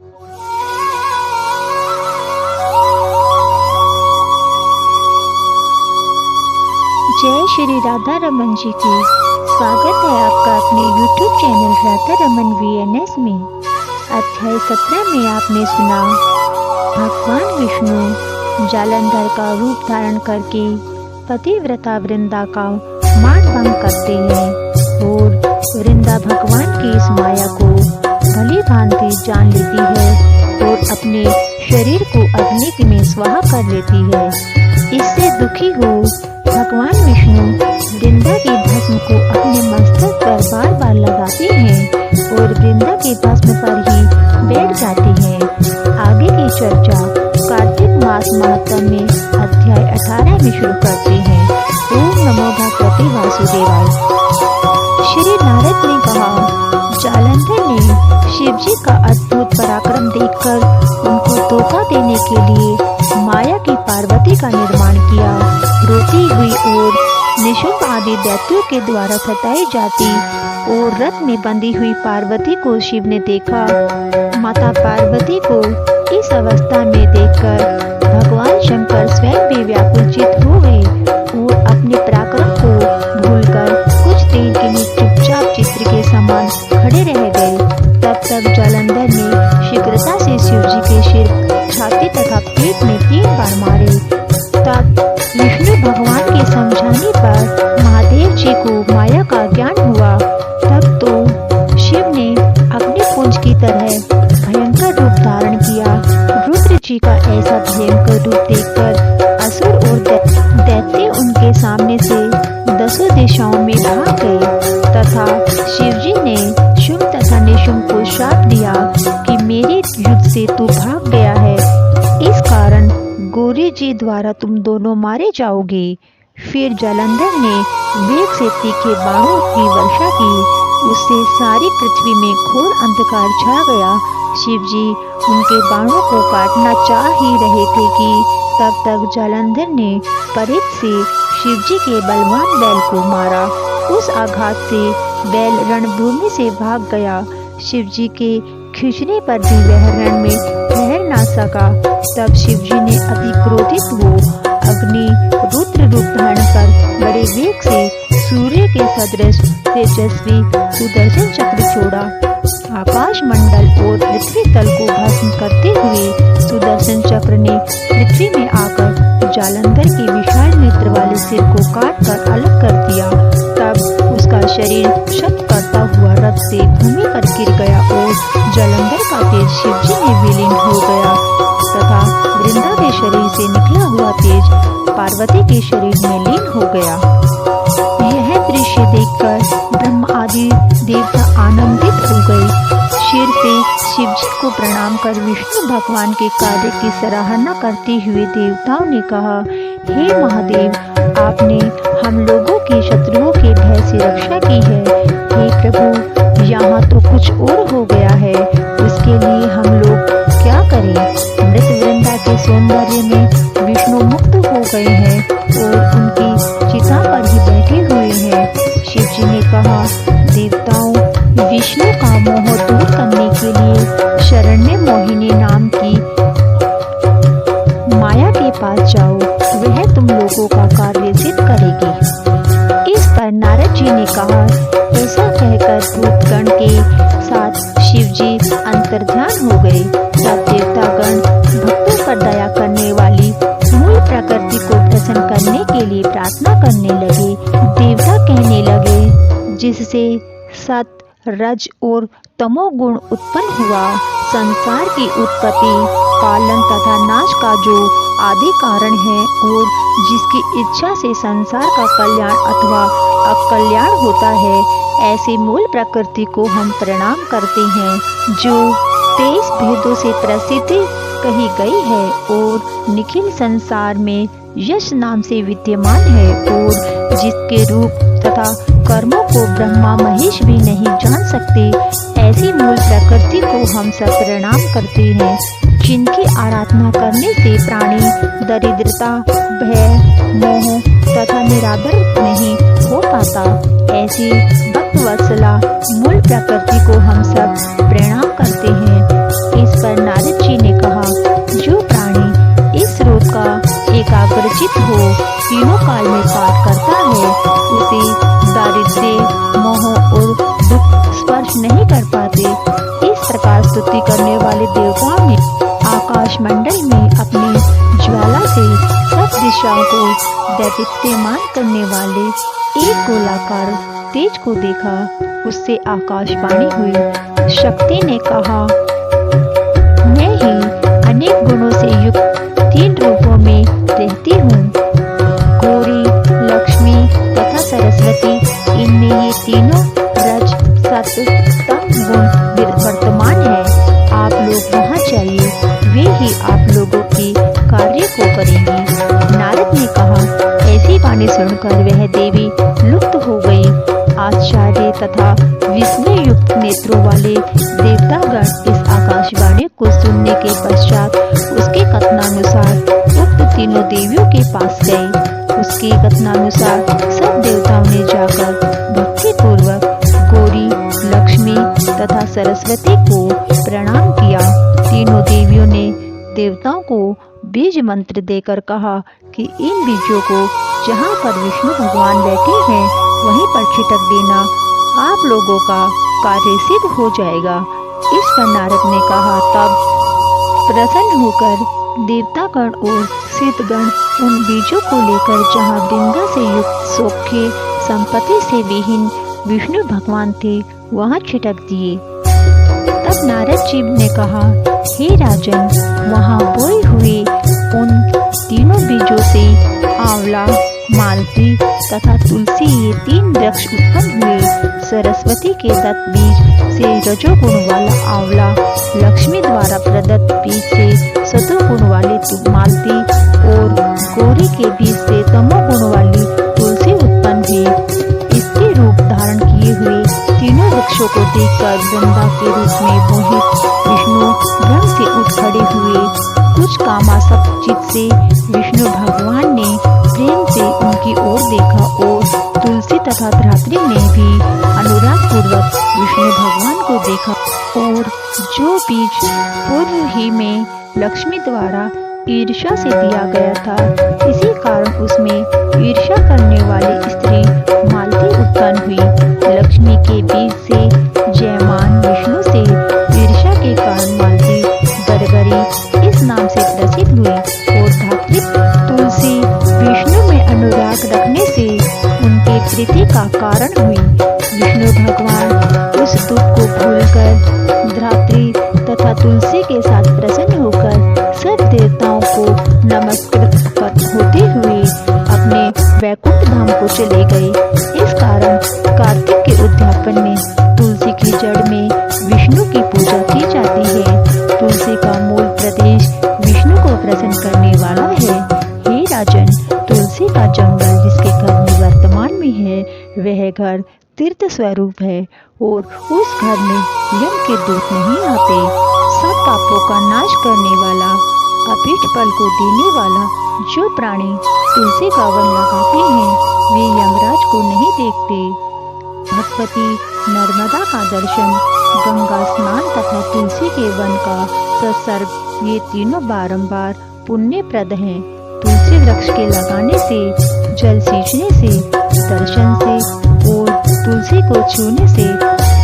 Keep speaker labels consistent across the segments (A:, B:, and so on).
A: जय श्री राधा रमन जी की। स्वागत है आपका अपने YouTube channel Radha Raman VNS में। अध्याय 17 में आपने सुना भगवान विष्णु जालंधर का रूप धारण करके पतिव्रता वृंदा का मान भंग करते हैं और वृंदा भगवान की इस माया को भली भांति जान लेती है और अपने शरीर को अग्नि में स्वाहा कर लेती है। इससे दुखी हो भगवान विष्णु वृंदा की भस्म को अपने मस्तक पर बार बार लगाते हैं और वृंदा के भस्म पर ही बैठ जाते हैं। आगे की चर्चा कार्तिक मास महत्म में अध्याय 18 में शुरू करते हैं। ओम नमो भगवते वासुदेवाय। श्री नारद ने कहा, जालंधर ने शिव जी का अद्भुत पराक्रम देखकर उनको धोखा देने के लिए माया की पार्वती का निर्माण किया। रोती हुई और निशुंभ आदि दैत्यों के द्वारा सताई जाती और रथ में बंधी हुई पार्वती को शिव ने देखा। माता पार्वती को इस अवस्था में देखकर भगवान शंकर स्वयं भी व्याकुलचित हो गए और अपने पराक्रम को भूलकर कुछ देर के लिए चुपचाप चित्र के समान खड़े रह गए। तब तक जालंधर ने शीघ्रता से शिव जी के सिर, छाती तथा पेट में 3 बार मारे। तब विष्णु भगवान के समझाने पर महादेव जी को माया का ज्ञान हुआ। तब तो शिव ने अग्निपुंज की तरह भयंकर रूप धारण किया। रुद्र जी का ऐसा भयंकर रूप देखकर असुर और दैत्य उनके सामने से 10 दिशाओं में भाग गए तथा शिव जी ने शुंभ तथा निशुंभ को श्राप दिया कि मेरे युद्ध से तू भाग गया है, इस कारण गौरी जी द्वारा तुम दोनों मारे जाओगे। फिर जालंधर ने वेग से तीखे बाणों की वर्षा की। उससे सारी पृथ्वी में घोर अंधकार छा गया। शिव जी उनके बाणों को काटना चाह ही रहे थे कि तब तक जालंधर ने परित से शिव जी के बलवान बैल को मारा। उस आघात से बैल रणभूमि से भाग गया। शिव जी के खींचने पर भी वह रण में ठहर ना सका। तब शिव जी ने अति क्रोधित हो अग्नि रुद्र रूप धारण कर बड़े वेग से सूर्य के सदृश तेजस्वी सुदर्शन चक्र छोड़ा। आकाश मंडल और पृथ्वी तल को भस्म करते हुए सुदर्शन चक्र ने पृथ्वी में आकर जालंधर के विशाल नेत्र वाले सिर को काट कर अलग कर दिया। तब उसका शरीर शब्द करता हुआ रथ से भूमि पर गिर गया और जालंधर का तेज शिव जी में विलीन हो गया तथा वृंदा के शरीर से निकला हुआ तेज पार्वती के शरीर में लीन हो गया। यह दृश्य देखकर ब्रह्मा आदि देवता आनंदित हो गए। सिर से शिव जी को प्रणाम कर विष्णु भगवान के कार्य की सराहना करते हुए देवताओं ने कहा, हे महादेव, आपने हम लोगों के शत्रुओं के भय से रक्षा की है। हे प्रभु, यहाँ तो कुछ और हो गया है, उसके लिए हम लोग क्या करें? मृत वृंदा के सौंदर्य में विष्णु मुक्त हो गए हैं और उनकी चिता पर ही बैठे हुए हैं। शिव जी ने कहा, देवताओं, विष्णु का मोह दूर करने के लिए शरण्य मोहिनी नाम की माया के पास जाओ, वह तुम लोगों का कार्य सिद्ध करेगी। इस पर नारद जी ने कहा। ऐसा कहकर भूतगण के साथ शिव जी अंतर्ध्यान हो गए। तब देवतागण भक्तों पर दया करने वाली मूल प्रकृति को प्रसन्न करने के लिए प्रार्थना करने लगे। देवता कहने लगे, जिससे सत, रज और तमोगुण उत्पन्न हुआ, संसार की उत्पत्ति, पालन तथा नाश का जो आदि कारण है और जिसकी इच्छा से संसार का कल्याण अथवा अकल्याण होता है, ऐसे मूल प्रकृति को हम प्रणाम करते हैं, जो 23 भेदों से प्रसिद्ध कही गई है और निखिल संसार में यश नाम से विद्यमान है और जिसके रूप तथा कर्मों को ब्रह्मा महेश भी नहीं जान सकते। ऐसी मूल प्रकृति को हम सब प्रणाम करते हैं, जिनकी आराधना करने से प्राणी दरिद्रता, भय, मोह तथा निरादर नहीं हो पाता। ऐसी भक्त वत्सला मूल प्रकृति को हम सब प्रणाम करते हैं। इस पर हो तीनों काल में पाठ करता है उसे दारिद्र्य, मोह और दुख स्पर्श नहीं कर पाते। इस प्रकार स्तुति करने वाले देवताओं ने आकाश मंडल में अपनी ज्वाला से सब दिशाओं को दैदीप्यमान करने वाले एक गोलाकार तेज को देखा। उससे आकाशवाणी हुई। शक्ति ने कहा, मैं ही अनेक गुणों से युक्त 3 रूपों में रहती हूँ। गौरी, लक्ष्मी तथा सरस्वती, इनमें ये तीनों रज, सत्व, तम गुण वर्तमान है। आप लोग वहाँ जाइए, वे ही आप लोगों के कार्य को करेंगी। नारद ने कहा। ऐसी वाणी सुनकर वह देवी लुप्त हो गई। आश्चर्य तथा विस्मय युक्त नेत्रों वाले देवतागण इस आकाशवाणी को सुनने के पश्चात उसके कथनानुसार उक्त तीनों देवियों के पास गए। उसके कथनानुसार सब देवताओं ने जाकर भक्ति पूर्वक गौरी, लक्ष्मी तथा सरस्वती को प्रणाम किया। तीनों देवियों ने देवताओं को बीज मंत्र देकर कहा कि इन बीजों को जहाँ पर विष्णु भगवान बैठे हैं वहीं पर छिटक देना, आप लोगों का कार्य सिद्ध हो जाएगा। इस पर नारद ने कहा। तब प्रसन्न होकर देवतागण और सिद्धगण उन बीजों को लेकर जहाँ गंगा से युक्त सौख्य संपत्ति से विहीन विष्णु भगवान थे वहाँ छिटक दिए। तब नारद जी ने कहा, हे राजन, वहाँ बोए हुए उन तीनों बीजों से आंवला, मालती तथा तुलसी ये 3 वृक्ष उत्पन्न हुए। सरस्वती के दत्त बीज से रजोगुण वाला आंवला, लक्ष्मी द्वारा प्रदत्त बीज से सतोगुण वाली मालती और गौरी के बीज से तमोगुण वाली तुलसी उत्पन्न हुई। इसके रूप धारण किए हुए तीनों वृक्षों को देखकर वृंदा के रूप में मोहित विष्णु भ्रम से उठ खड़े हुए। कुछ कामासक्त चित्त से विष्णु भगवान ने प्रेम से उनकी ओर देखा और तुलसी तथा धात्री ने भी अनुराग पूर्वक विष्णु भगवान को देखा। और जो बीज पूर्व ही में लक्ष्मी द्वारा ईर्ष्या से दिया गया था, इसी कारण उसमें ईर्ष्या करने वाली स्त्री मालती उत्पन्न हुई। लक्ष्मी के बीज से जयमान विष्णु से ईर्ष्या के कारण मालती गरगरी इस नाम से प्रसिद्ध हुई। और धात्री तुलसी विष्णु में अनुराग रखने से उनके प्रीति का कारण हुई। विष्णु भगवान उस दुख को भूलकर धात्री तथा तुलसी के साथ प्रसन्न होकर सब देवताओं को नमस्कृत होते हुए अपने वैकुंठ धाम को चले गए। इस कारण कार्तिक के उद्यापन में तुलसी की जड़ में विष्णु की पूजा की जाती है। तुलसी का मूल प्रदेश विष्णु को प्रसन्न करने वाला है। हे राजन, तुलसी का जंगल जिसके घर में वर्तमान में है वह घर तीर्थ स्वरूप है और उस घर में यम के दूत नहीं आते। सब पापों का नाश करने वाला, अभीष्ट फल को देने वाला जो प्राणी तुलसी का वन लगाते हैं वे यमराज को नहीं देखते। भगवती नर्मदा का दर्शन, गंगा स्नान तथा तुलसी के वन का सत्सर्ग ये तीनों बारंबार पुण्यप्रद हैं। तुलसी वृक्ष के लगाने से, जल सींचने से, दर्शन से और तुलसी को छूने से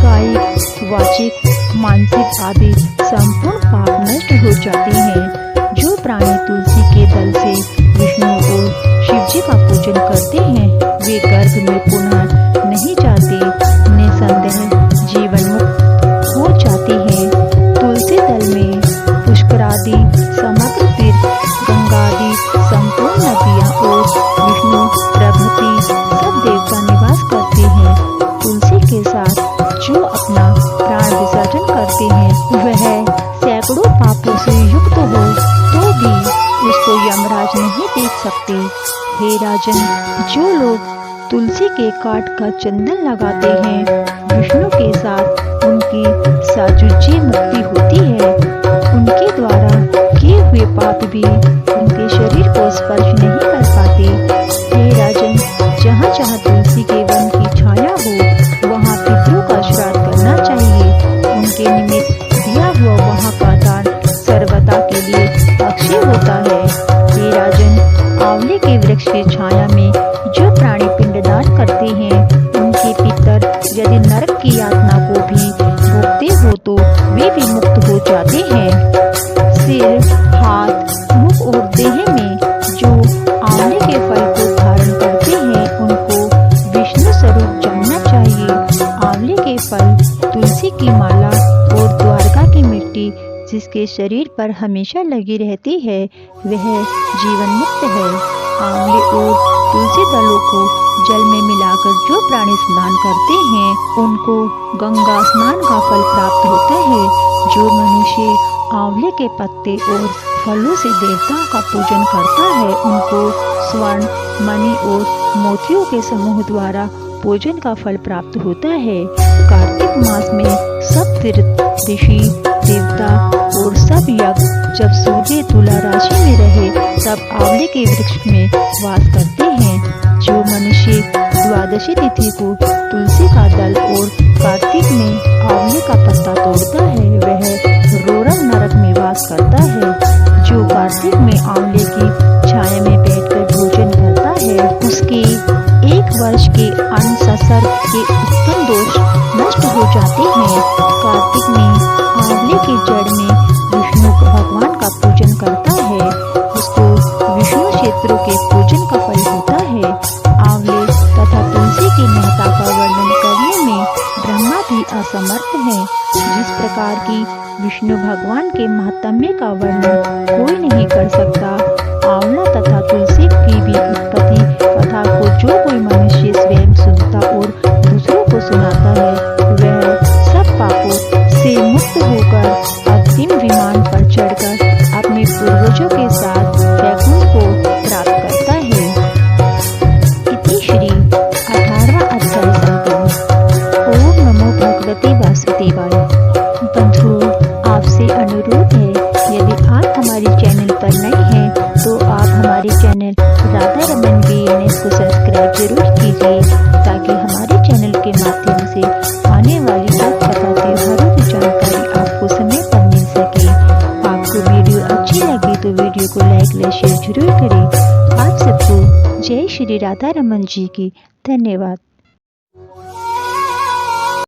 A: कायिक, वाचिक, मानसिक आदि संपूर्ण पाप नष्ट हो जाते हैं। जो प्राणी तुलसी के दल से विष्णु और शिव जी का पूजन करते हैं वे गर्भ में पुनः नहीं जाते, निसंदेह जीवन मुक्त हो जाते हैं। तुलसी दल में पुष्करादि, समग्र तीर्थ, गंगादि संपूर्ण नदियाँ और विष्णु प्रभृति सब देवता निवास करते हैं। तुलसी के साथ जो अपना प्राण विसर्जन करते हैं वह सैकड़ों पापों से युक्त हो तो भी उसको यमराज नहीं देख सकते। हे राजन, जो लोग तुलसी के काट का चंदन लगाते हैं विष्णु के साथ उनकी साजुज्य मुक्ति होती है। उनके द्वारा किए हुए पाप भी उनके शरीर को स्पर्श नहीं कर पाते। हे राजन, जहाँ जहाँ तुलसी के वन की छाया हो वहाँ पितरों का श्राद्ध करना चाहिए। उनके निमित्त दिया हुआ वहाँ का दान सर्वदा के लिए अक्षय होता है। हे राजन, आंवले के वृक्ष की छाया में जो प्राणी पिंडदान करते हैं, उनके पितर यदि नरक की यातना को भी भोगते हो तो वे भी मुक्त हो जाते हैं। सिर, हाथ, मुख और देह में जो आंवले के फल को धारण करते हैं, उनको विष्णु स्वरूप जानना चाहिए। आंवले के फल, तुलसी की माला और द्वारका की मिट्टी जिसके शरीर पर हमेशा लगी रहती है, वह जीवन मुक्त है। आंवले और तुलसी दलों को जल में मिलाकर जो प्राणी स्नान करते हैं, उनको गंगा स्नान का फल प्राप्त होता है। जो मनुष्य आंवले के पत्ते और फलों से देवताओं का पूजन करता है, उनको स्वर्ण, मणि और मोतियों के समूह द्वारा पूजन का फल प्राप्त होता है। कार्तिक मास में सब तीर्थ, ऋषि, देवता और सब यज्ञ जब सूर्य तुला राशि में रहे तब आंवले के वृक्ष में वास करते हैं। जो मनुष्य द्वादशी तिथि को तुलसी का दल और कार्तिक में आंवले का पत्ता तोड़ता है, वह रोरम नरक में वास करता है। जो कार्तिक में आंवले की छाया में बैठकर भोजन करता है, उसके 1 वर्ष के अन्न संसर्ग के उत्पन्न दोष नष्ट हो जाते हैं। कार्तिक में आंवले की जड़ में विष्णु भगवान का पूजन करता है, उसको विष्णु क्षेत्रों के पूजन का फल होता है। आंवले तथा तुलसी की महत्ता का वर्णन करने में ब्रह्मा भी असमर्थ है। जिस प्रकार की विष्णु भगवान के महात्म्य का वर्णन कोई नहीं कर सकता, आंवला तथा तुलसी की भी उत्पत्ति कथा को जो कोई मनुष्य स्वयं सुनता और दूसरों को सुनाता है, वह सब पापों से मुक्त होकर अंतिम विमान पर चढ़कर अपने पूर्वजों के साथ वैकुंठ को प्राप्त करता है। इति श्री 18वां अध्याय संपूर्ण। ओम नमो भगवते वासुदेवाय। बंधुओं, आपसे अनुरोध है, यदि आप हमारे चैनल पर नए हैं तो आप हमारे चैनल राधा रमन VNS को सब्सक्राइब जरूर कीजिए, ताकि हमारे चैनल के माध्यम से आने वाली हर कथा त्योहारों की जानकारी आपको समय पर मिल सके। आपको वीडियो अच्छी लगी तो वीडियो को लाइक व शेयर जरूर करें। आप सबको जय श्री राधा रमन जी की धन्यवाद।